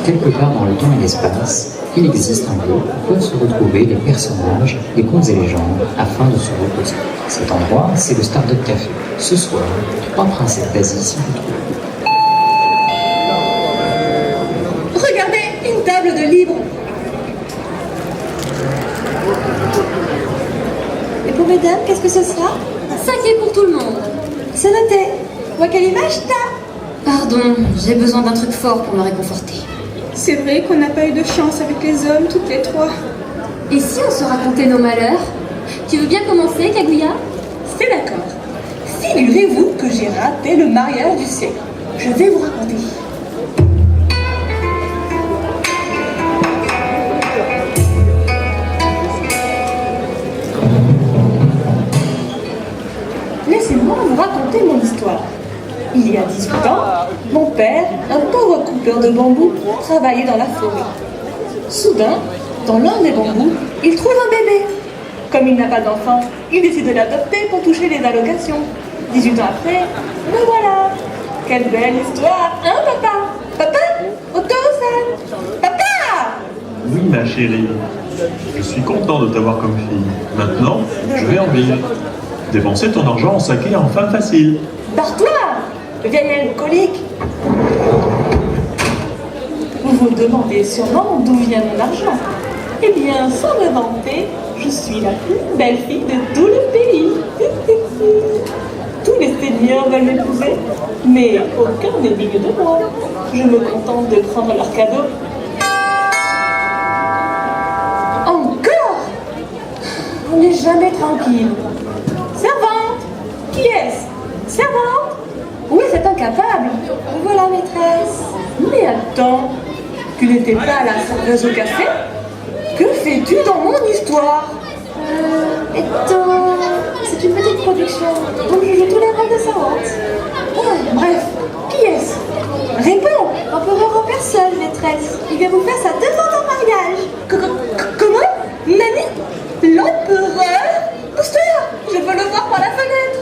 Quelque part dans le temps et l'espace, il existe un lieu où peuvent se retrouver les personnages des contes et légendes afin de se reposer. Cet endroit, c'est le Startup Café. Ce soir, 3 princesses d'Asie s'y retrouvent. Regardez, une table de libre. Et pour mesdames, qu'est-ce que ce sera? 5 pour tout le monde. C'est noté. Wakalimashita. Pardon, j'ai besoin d'un truc fort pour me réconforter. C'est vrai qu'on n'a pas eu de chance avec les hommes, toutes les 3. Et si on se racontait nos malheurs? Tu veux bien commencer, Kaguya? C'est d'accord. Figurez-vous que j'ai raté le mariage du siècle. Je vais vous raconter. Laissez-moi vous raconter mon histoire. Il y a 18 ans, mon père, un pauvre coupeur de bambou, travaillait dans la forêt. Soudain, dans l'un des bambous, il trouve un bébé. Comme il n'a pas d'enfant, il décide de l'adopter pour toucher les allocations. 18 ans après, me voilà. Quelle belle histoire, hein papa? Papa? Oto-san? Papa? Oui, ma chérie. Je suis content de t'avoir comme fille. Maintenant, je vais en vivre. Dépenser ton argent en saké en femme facile. Barre-toi, vieille alcoolique. Vous vous demandez sûrement d'où vient mon argent. Eh bien, sans me vanter, je suis la plus belle fille de tout le pays. Tous les seigneurs veulent m'épouser, mais aucun n'est digne de moi. Je me contente de prendre leurs cadeaux. Encore? On n'est jamais tranquille. Servante! Qui est-ce? Servante? Oui, c'est incapable. Voilà, maîtresse. Mais attends, tu n'étais pas la serveuse au café? Que fais-tu dans mon histoire? C'est une petite production, donc je joue tous les rôles de servante. Bref, qui est-ce? Réponds! Empereur en personne, maîtresse. Il vient vous faire sa demande en mariage. Comment? Nani? L'empereur? Pousse-toi! Je veux le voir par la fenêtre.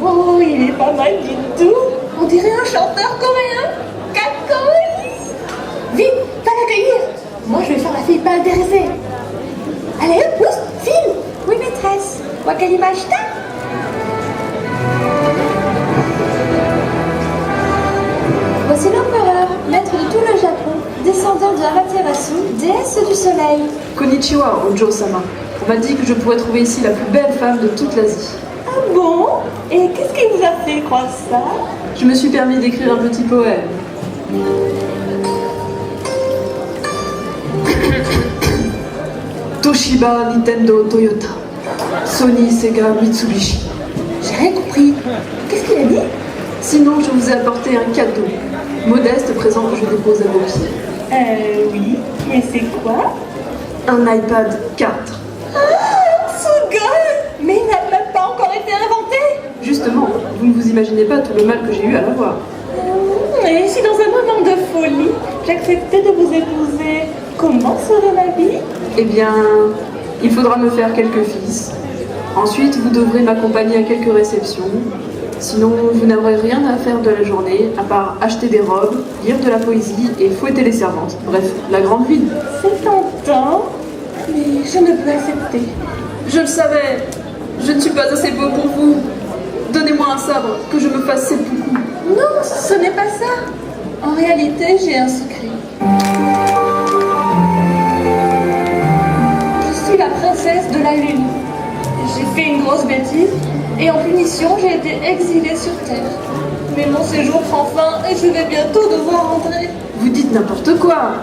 Oh, il est pas mal du tout. On dirait un chanteur coréen. Kakoi! Vite, va l'accueillir. Moi, je vais faire la fille pas intéressée. Allez, pousse, file. Oui, maîtresse. Wakalimashita. Voici l'empereur, maître de tout le Japon, descendant de Amaterasu, déesse du soleil. Konnichiwa, Ojo-sama. On m'a dit que je pourrais trouver ici la plus belle femme de toute l'Asie. Ah bon? Et qu'est-ce qui vous a fait croire ça? Je me suis permis d'écrire un petit poème. Toshiba, Nintendo, Toyota. Sony, Sega, Mitsubishi. J'ai rien compris. Qu'est-ce qu'il a dit? Sinon, je vous ai apporté un cadeau. Modeste présent que je dépose à vos pieds. Oui. Mais c'est quoi? Un iPad 4. Ah, Tsuga! Mais il n'a même pas encore été inventé! Justement, vous ne vous imaginez pas tout le mal que j'ai eu à l'avoir. Et si dans un moment de folie, j'acceptais de vous épouser, comment serait ma vie? Eh bien, il faudra me faire quelques fils. Ensuite, vous devrez m'accompagner à quelques réceptions. Sinon, vous n'aurez rien à faire de la journée, à part acheter des robes, lire de la poésie et fouetter les servantes. Bref, la grande vie. C'est tentant, mais je ne peux accepter. Je le savais. Je ne suis pas assez beau pour vous. Donnez-moi un sabre, que je me fasse seppuku. Non, ce n'est pas ça. En réalité, j'ai un secret. Je suis la princesse de la Lune. J'ai fait une grosse bêtise et en punition, j'ai été exilée sur Terre. Mais mon séjour prend fin et je vais bientôt devoir rentrer. Vous dites n'importe quoi.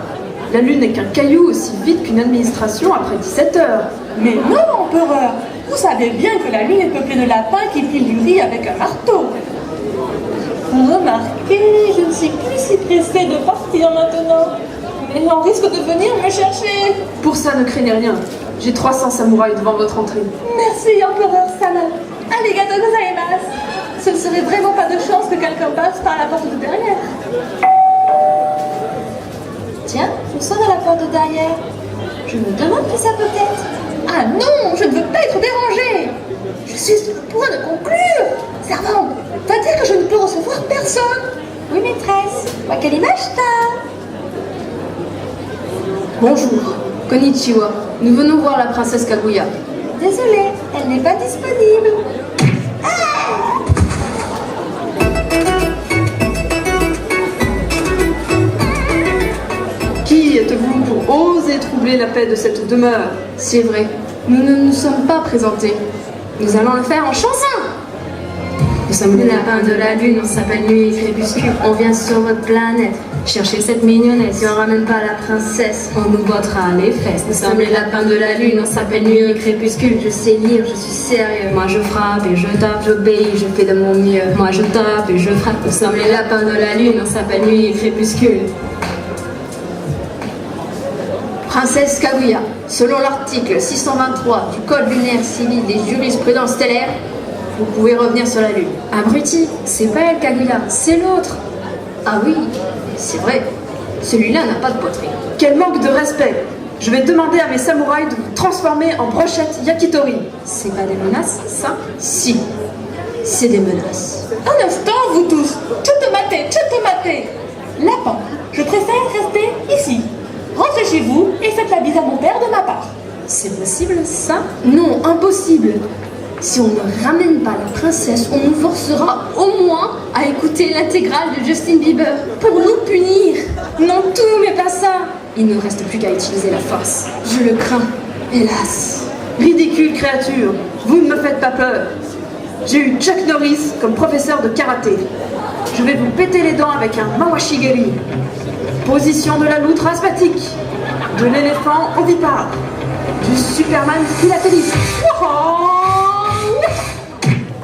La Lune n'est qu'un caillou aussi vite qu'une administration après 17 heures. Mais non, empereur! Vous savez bien que la Lune est peuplée de lapins qui pilent du riz avec un marteau. Remarquez, je ne suis plus si pressée de partir maintenant. Mais on risque de venir me chercher. Pour ça, ne craignez rien. J'ai 300 samouraïs devant votre entrée. Merci, empereur Sana. Arigato gozaimasu. Ce ne serait vraiment pas de chance que quelqu'un passe par la porte de derrière. Tiens, on sonne à la porte de derrière. Je me demande qui ça peut être. Ah non, je ne veux pas être dérangée. Je suis sur le point de conclure. Servante, va dire que je ne peux recevoir personne. Oui, maîtresse. Wakalimashita. Bonjour. Konnichiwa. Nous venons voir la princesse Kaguya. Désolée, elle n'est pas disponible. Qui êtes-vous pour oser troubler la paix de cette demeure? C'est vrai, nous ne nous sommes pas présentés. Nous allons le faire en chanson. Nous sommes les lapins de la lune, on s'appelle Nuit et Crépuscule. On vient sur votre planète chercher cette mignonnette. Si on ramène pas la princesse, on nous bottera les fesses. Nous sommes les lapins de la lune, on s'appelle Nuit et Crépuscule. Je sais lire, je suis sérieux. Moi je frappe et je tape, j'obéis, je fais de mon mieux. Moi je tape et je frappe. Nous sommes les lapins de la lune, on s'appelle Nuit et Crépuscule. Princesse Kaguya, selon l'article 623 du Code lunaire civil des jurisprudences stellaires, vous pouvez revenir sur la Lune. Abruti, c'est pas elle Kaguya, c'est l'autre. Ah oui, c'est vrai, celui-là n'a pas de poitrine. Quel manque de respect! Je vais demander à mes samouraïs de vous transformer en brochette yakitori. C'est pas des menaces, ça? Si, c'est des menaces. Un instant, vous tous. Tchoutomaté. Lapin, je préfère rester ici. Rentrez chez vous et faites la bise à mon père de ma part. C'est possible, ça? Non, impossible. Si on ne ramène pas la princesse, on nous forcera au moins à écouter l'intégrale de Justin Bieber pour nous punir. Non, tout, mais pas ça. Il ne reste plus qu'à utiliser la force. Je le crains, hélas. Ridicule créature, vous ne me faites pas peur. J'ai eu Chuck Norris comme professeur de karaté. Je vais vous péter les dents avec un mawashigeri. Position de la loutre asthmatique, de l'éléphant ovipare, du Superman philatéliste.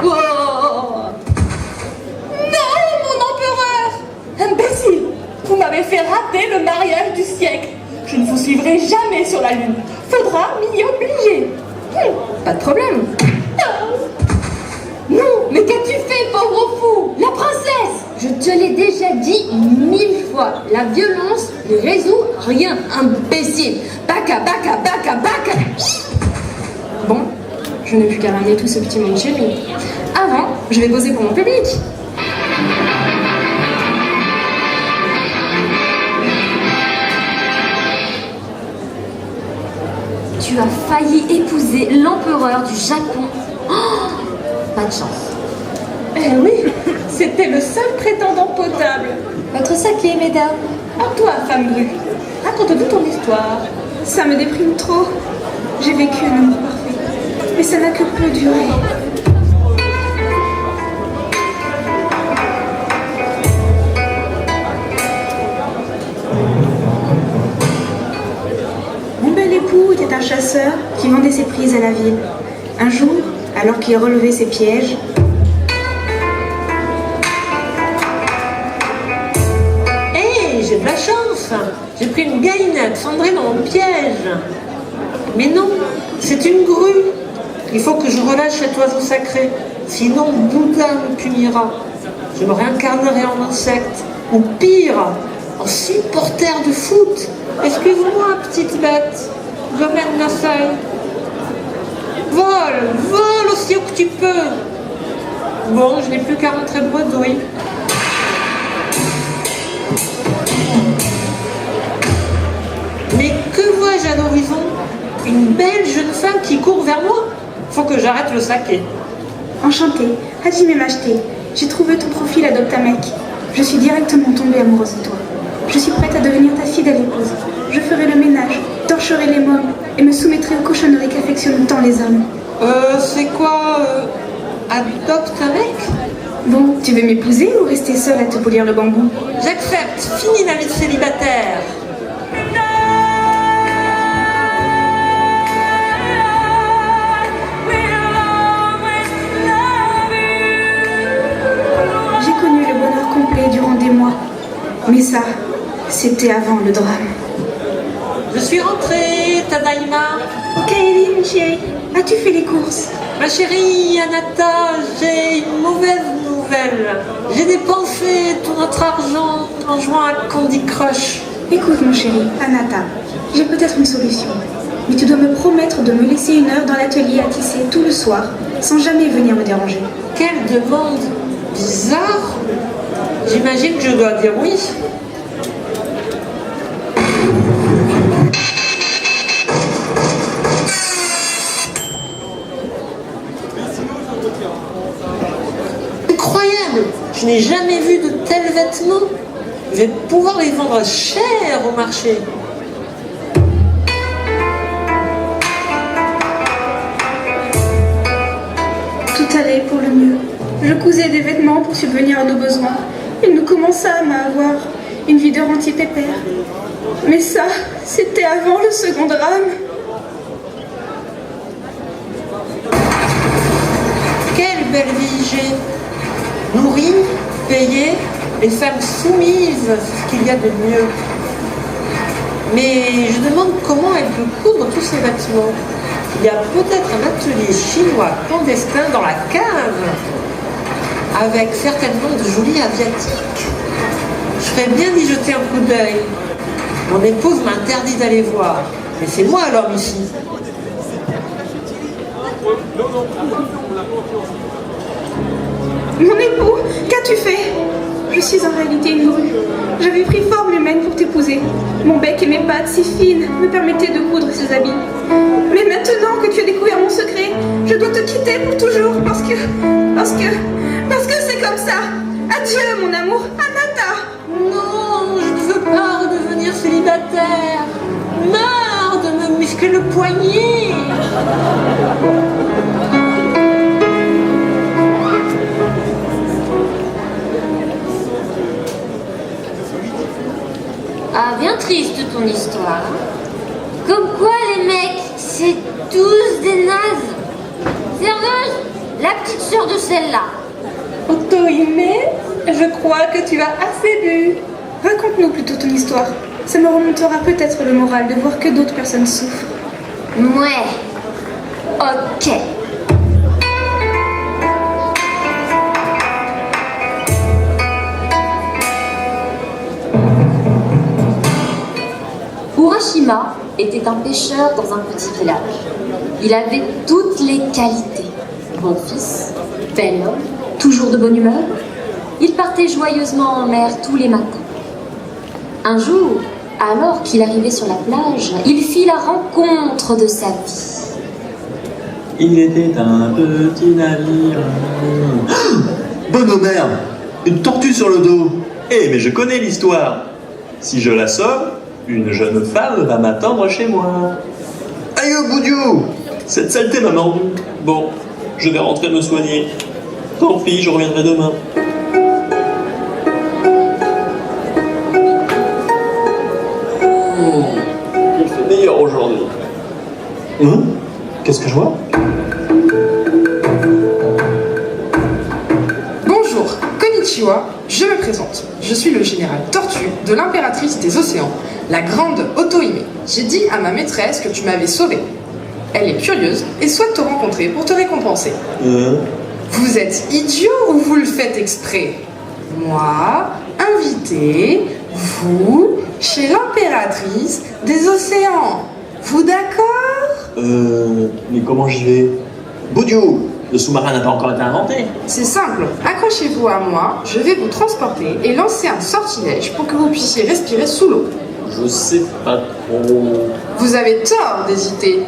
Non, mon empereur! Imbécile! Vous m'avez fait rater le mariage du siècle. Je ne vous suivrai jamais sur la Lune. Faudra m'y obliger. Pas de problème. Non, mais qu'as-tu fait, pauvre fou? La princesse! Je te l'ai déjà dit 1000 fois. La violence ne résout rien, imbécile. Baka. Bon, je n'ai plus qu'à ramener tout ce petit monde chez lui. Avant, je vais poser pour mon public. Tu as failli épouser l'empereur du Japon. Oh, pas de chance. Eh oui, c'était le seul prétendant potable. Votre saké, mesdames. À toi, femme grue. Raconte-nous ton histoire. Ça me déprime trop. J'ai vécu un amour parfait, mais ça n'a que peu duré. Mon bel époux était un chasseur qui vendait ses prises à la ville. Un jour, alors qu'il relevait ses pièges, J'ai de la chance. J'ai pris une galinette cendrée dans mon piège. Mais non, c'est une grue. Il faut que je relâche cet oiseau sacré. Sinon, Bouddha me punira. Je me réincarnerai en insecte. Ou pire, en supporter de foot. Excuse-moi, petite bête. Je mène la feuille. Vole aussi haut que tu peux. Bon, je n'ai plus qu'à rentrer bredouille. Mais que vois-je à l'horizon? Une belle jeune femme qui court vers moi. Faut que j'arrête le saké. enchantée, Hajime Mashite, j'ai trouvé ton profil à Doctamek. Je suis directement tombée amoureuse de toi. Je suis prête à devenir ta fidèle épouse. Je ferai le ménage, torcherai les mômes et me soumettrai aux cochonneries qu'affectionnent tant les hommes. C'est quoi adopte un mec? Bon, tu veux m'épouser ou rester seule à te polir le bambou? J'accepte, fini la vie de célibataire. J'ai connu le bonheur complet durant des mois. Mais ça, c'était avant le drame. Je suis rentrée, Tadaima. Kaeli, mon chéri, as-tu fait les courses? Ma chérie Anata, j'ai une mauvaise nouvelle. J'ai dépensé tout notre argent en jouant à Candy Crush. Écoute, mon chéri, Anata, j'ai peut-être une solution. Mais tu dois me promettre de me laisser une heure dans l'atelier à tisser tout le soir, sans jamais venir me déranger. Quelle demande bizarre. J'imagine que je dois dire oui. incroyable! Je n'ai jamais vu de tels vêtements. Je vais pouvoir les vendre cher au marché. Tout allait pour le mieux. Je cousais des vêtements pour subvenir à nos besoins. Et nous commençâmes à avoir une vie de rentier pépère. Mais ça, c'était avant le second drame. Quelle belle vie j'ai! Nourrie, payée, les femmes soumises, c'est ce qu'il y a de mieux. Mais je demande comment elle peut coudre tous ces vêtements. Il y a peut-être un atelier chinois clandestin dans la cave, avec certainement de jolis asiatiques. Je ferais bien d'y jeter un coup d'œil. Mon épouse m'interdit d'aller voir. Mais c'est moi l'homme ici. Mon époux, qu'as-tu fait? Je suis en réalité une grue. J'avais pris forme humaine pour t'épouser. Mon bec et mes pattes si fines me permettaient de coudre ces habits. Mais maintenant que tu as découvert mon secret, je dois te quitter pour toujours parce que c'est comme ça. Adieu mon amour, Anata. Non, je ne veux pas redevenir célibataire. Marre de me muscler le poignet. Ah, bien triste ton histoire. Comme quoi les mecs, c'est tous des nazes. Serveuse, la petite sœur de celle-là. Otohime, je crois que tu as assez bu. Raconte-nous plutôt ton histoire. Ça me remontera peut-être le moral de voir que d'autres personnes souffrent. Ouais. Ok. Urashima était un pêcheur dans un petit village. Il avait toutes les qualités. Bon fils, bel homme, toujours de bonne humeur. Il partait joyeusement en mer tous les matins. Un jour, alors qu'il arrivait sur la plage, il fit la rencontre de sa vie. Il était un petit navire. Bonne mère, une tortue sur le dos. Eh, mais je connais l'histoire. Si je l'assomme, une jeune femme va m'attendre chez moi. Aïe, Boudiou! Cette saleté m'a mordu. Bon, je vais rentrer me soigner. Tant pis, je reviendrai demain. Il fait meilleur aujourd'hui. Qu'est-ce que je vois? Bonjour, konnichiwa, je me présente. Je suis le général Tortue de l'impératrice des océans, la grande Otohime. J'ai dit à ma maîtresse que tu m'avais sauvé. Elle est curieuse et souhaite te rencontrer pour te récompenser. Vous êtes idiot ou vous le faites exprès? Moi, invité, vous, chez l'impératrice des océans. Vous d'accord? Mais comment j'y vais? Boudiou, le sous-marin n'a pas encore été inventé. C'est simple, accrochez-vous à moi, je vais vous transporter et lancer un sortilège pour que vous puissiez respirer sous l'eau. Je sais pas trop. Vous avez tort d'hésiter.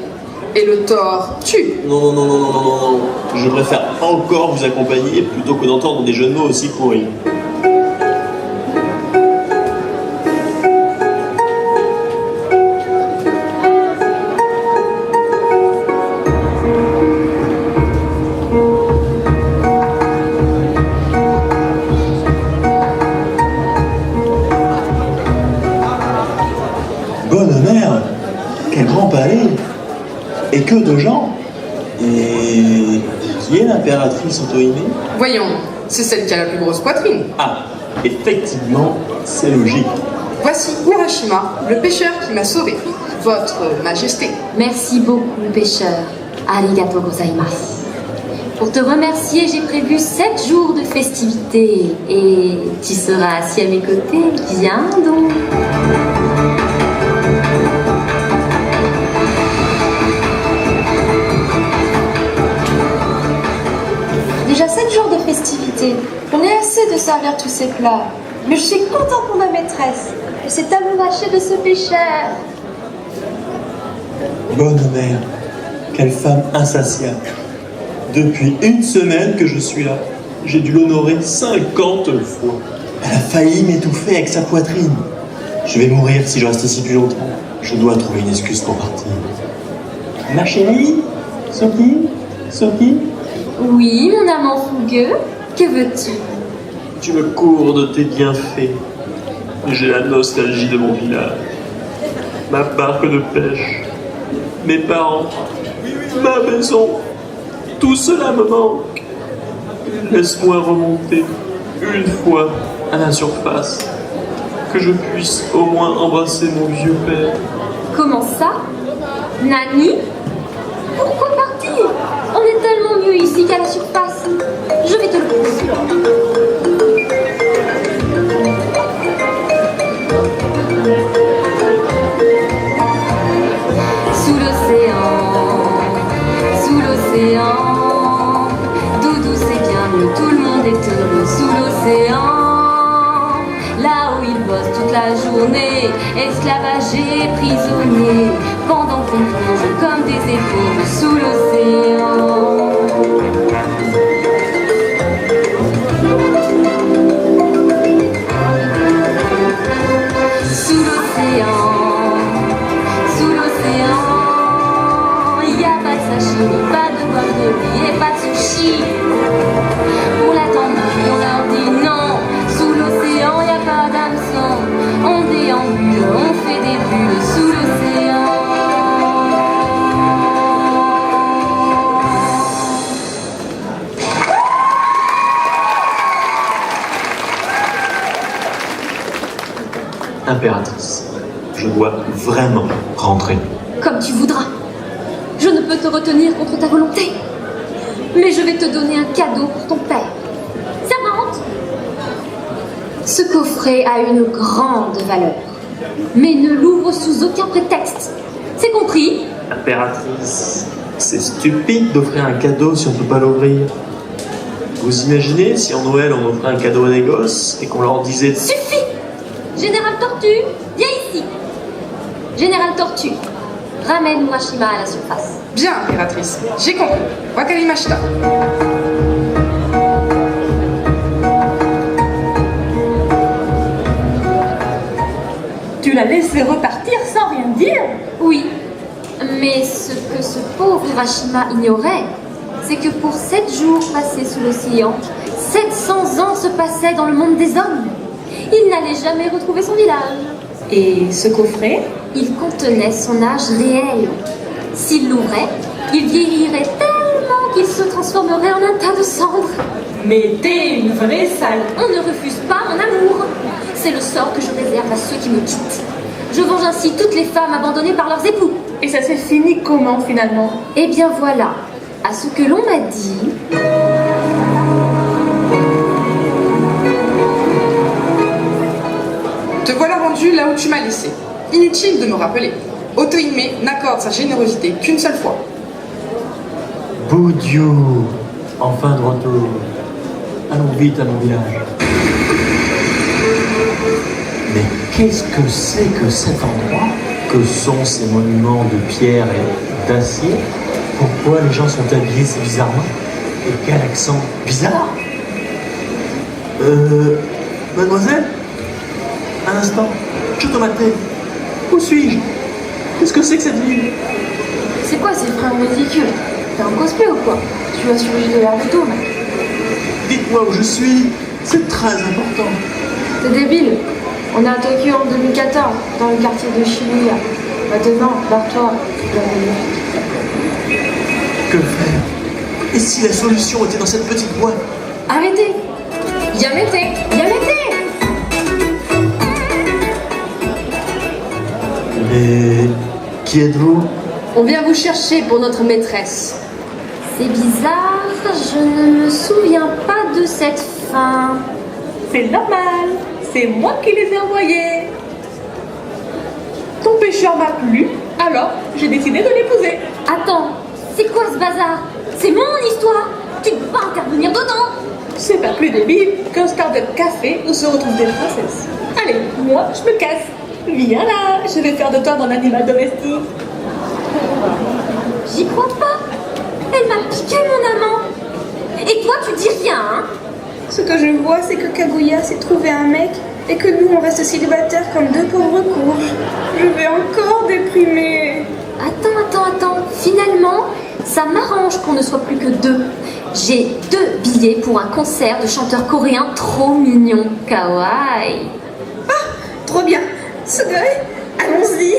Et le tort tue. Non. Je préfère encore vous accompagner plutôt que d'entendre des jeux de mots aussi pourris. Bonne mère, quel grand palais! Et que de gens! Et qui est l'impératrice Otohime? Voyons, c'est celle qui a la plus grosse poitrine. Ah, effectivement, c'est logique. Voici Urashima, le pêcheur qui m'a sauvé. Votre Majesté. Merci beaucoup, pêcheur. Arigato gozaimasu. Pour te remercier, j'ai prévu 7 jours de festivités. Et tu seras assis à mes côtés. Viens donc. Déjà 7 jours de festivités. On est assez de servir tous ces plats. Mais je suis contente pour ma maîtresse. Elle s'est amourachée de ce pêcheur. Bonne mère, quelle femme insatiable. Depuis une semaine que je suis là. J'ai dû l'honorer 50 fois. Elle a failli m'étouffer avec sa poitrine. Je vais mourir si je reste ici plus longtemps. Je dois trouver une excuse pour partir. Ma chérie, Sophie, Oui, mon amant fougueux, que veux-tu? tu me cours de tes bienfaits. J'ai la nostalgie de mon village, ma barque de pêche, mes parents, ma maison. Tout cela me manque. Laisse-moi remonter une fois à la surface, que je puisse au moins embrasser mon vieux père. Comment ça? Nani? Pourquoi partir? On est tellement mieux ici qu'à la surface. Je vais te le prouver. Sous l'océan, Doudou c'est bien mieux, tout le monde est heureux sous l'océan. Là où il bosse toute la journée, esclavagé, prisonnier, pendant qu'on plonge comme des éponges sous l'océan. Sous l'océan, il n'y a pas de sashimi, pas de beurre de riz et pas de sushi. On l'attend, on leur dit non. Sous l'océan, il n'y a pas d'hameçon. On déambule, on fait des bulles sous l'océan. Impératrice, je dois vraiment rentrer. Comme tu voudras. Je ne peux te retenir contre ta volonté. Mais je vais te donner un cadeau pour ton père. Servante! Ce coffret a une grande valeur. Mais ne l'ouvre sous aucun prétexte. C'est compris? Impératrice, c'est stupide d'offrir un cadeau si on ne peut pas l'ouvrir. Vous imaginez si en Noël on offrait un cadeau à des gosses et qu'on leur disait... Suffit! Général Tortue, viens ici. Général Tortue, ramène Urashima à la surface. Bien, impératrice, j'ai compris. Wakarimashita. Tu l'as laissé repartir sans rien dire? Oui, mais ce que ce pauvre Urashima ignorait, c'est que pour 7 jours passés sous l'océan, 700 ans se passaient dans le monde des hommes. Il n'allait jamais retrouver son village. Et ce coffret? Il contenait son âge réel. S'il l'ouvrait, il vieillirait tellement qu'il se transformerait en un tas de cendres. Mais t'es une vraie sale. On ne refuse pas mon amour. C'est le sort que je réserve à ceux qui me quittent. Je venge ainsi toutes les femmes abandonnées par leurs époux. Et ça s'est fini comment finalement? Eh bien voilà, à ce que l'on m'a dit... Te voilà rendu là où tu m'as laissé. Inutile de me rappeler. Otohime n'accorde sa générosité qu'une seule fois. Boudiou, enfin de retour. Allons vite à mon village. Mais qu'est-ce que c'est que cet endroit? Que sont ces monuments de pierre et d'acier? Pourquoi les gens sont habillés si bizarrement? Et quel accent bizarre? Mademoiselle? Un instant, Chotomate, où suis-je? Qu'est-ce que c'est que cette ville? C'est quoi ces fringues ridicules? T'es en cosplay ou quoi? Tu vas surgir de l'air de tout, mec. Dites-moi où je suis, c'est très important. T'es débile. On est à Tokyo en 2014, dans le quartier de Shibuya. Maintenant, barre-toi. Que faire? Et si la solution était dans cette petite boîte? Arrêtez! Yamete! Yamete! Mais qui êtes-vous? On vient vous chercher pour notre maîtresse. C'est bizarre, je ne me souviens pas de cette fin. C'est normal, c'est moi qui les ai envoyés. Ton pêcheur m'a plu, alors j'ai décidé de l'épouser. Attends, c'est quoi ce bazar? C'est mon histoire. Tu ne peux pas intervenir dedans. C'est pas plus débile qu'un start-up café où se retrouvent des princesses. Allez, moi je me casse. Viens là, je vais faire de toi mon animal domestique. J'y crois pas. Elle m'a piqué mon amant. Et toi, tu dis rien, hein? Ce que je vois, c'est que Kaguya s'est trouvé un mec et que nous, on reste célibataires comme deux pauvres courges. Je vais encore déprimer. Attends. Finalement, ça m'arrange qu'on ne soit plus que deux. J'ai 2 billets pour un concert de chanteurs coréens trop mignons. Kawaii. Ah, trop bien. Sugoi, allons-y.